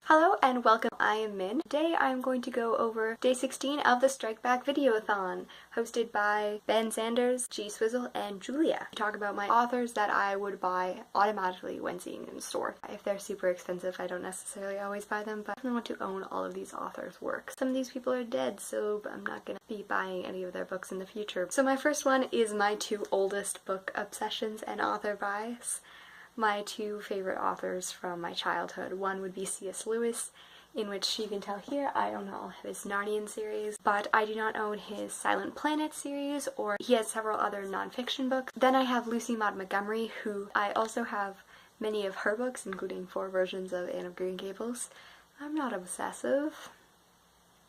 Hello and welcome, I am Min. Today I am going to go over day 16 of the Strike Back Videoathon, hosted by Ben Sanders, G Swizzle, and Julia. I talk about my authors that I would buy automatically when seeing them in the store. If they're super expensive, I don't necessarily always buy them, but I want to own all of these authors' works. Some of these people are dead, so I'm not gonna be buying any of their books in the future. So my first one is my two oldest book obsessions and author buys. My two favorite authors from my childhood. One would be C.S. Lewis, in which you can tell here I own all of his Narnian series, but I do not own his Silent Planet series, or he has several other non-fiction books. Then I have Lucy Maud Montgomery, who I also have many of her books, including 4 versions of Anne of Green Gables. I'm not obsessive.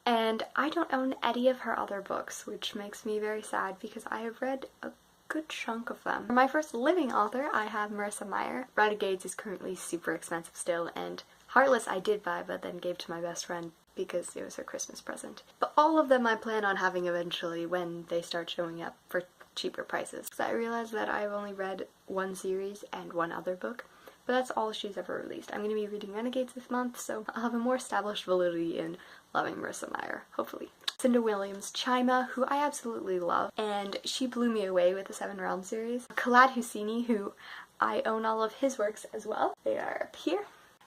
And I don't own any of her other books, which makes me very sad because I have read a good chunk of them. For my first living author, I have Marissa Meyer. Renegades is currently super expensive still, and Heartless I did buy but then gave to my best friend because it was her Christmas present. But all of them I plan on having eventually when they start showing up for cheaper prices. So I realized that I've only read one series and one other book, but that's all she's ever released. I'm going to be reading Renegades this month, so I'll have a more established validity in loving Marissa Meyer, hopefully. Cinda Williams Chima, who I absolutely love, and she blew me away with the 7 Realms series. Khaled Hosseini, who I own all of his works as well. They are up here.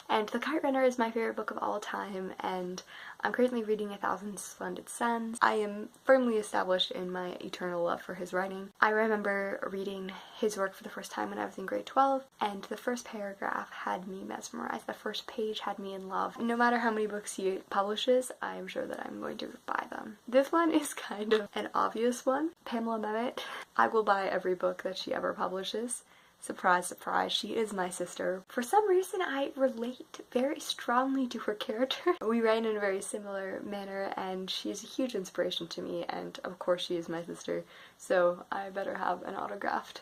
And The Kite Runner is my favorite book of all time, and I'm currently reading 1,000 Splendid Suns. I am firmly established in my eternal love for his writing. I remember reading his work for the first time when I was in grade 12, and the first paragraph had me mesmerized. The first page had me in love. No matter how many books he publishes, I'm sure that I'm going to buy them. This one is kind of an obvious one. Pamela Mehmet. I will buy every book that she ever publishes. Surprise, surprise, she is my sister. For some reason, I relate very strongly to her character. We write in a very similar manner, and she is a huge inspiration to me, and of course she is my sister, so I better have an autographed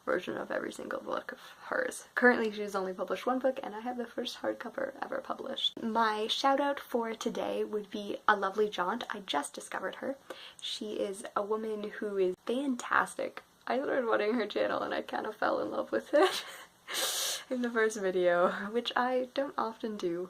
version of every single book of hers. Currently, she's only published 1 book, and I have the first hardcover ever published. My shout out for today would be A Lovely Jaunt. I just discovered her. She is a woman who is fantastic. I started watching her channel and I kind of fell in love with it in the first video, which I don't often do.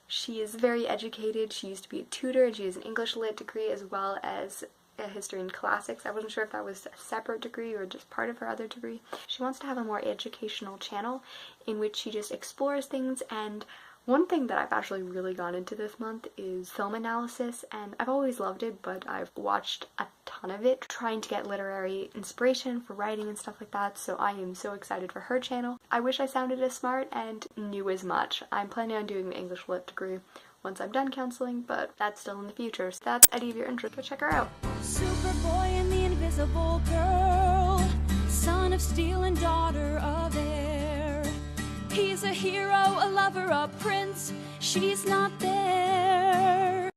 She is very educated. She used to be a tutor, and she has an English lit degree as well as a history and classics. I wasn't sure if that was a separate degree or just part of her other degree. She wants to have a more educational channel in which she just explores things, and one thing that I've actually really gone into this month is film analysis, and I've always loved it, but I've watched a ton of it trying to get literary inspiration for writing and stuff like that, so I am so excited for her channel. I wish I sounded as smart and knew as much. I'm planning on doing the English Lit degree once I'm done counseling, but that's still in the future. So that's any of your interest, go check her out. Superboy and the Invisible Girl, son of steel and daughter of air. He's a hero, a lover, a prince, she's not there.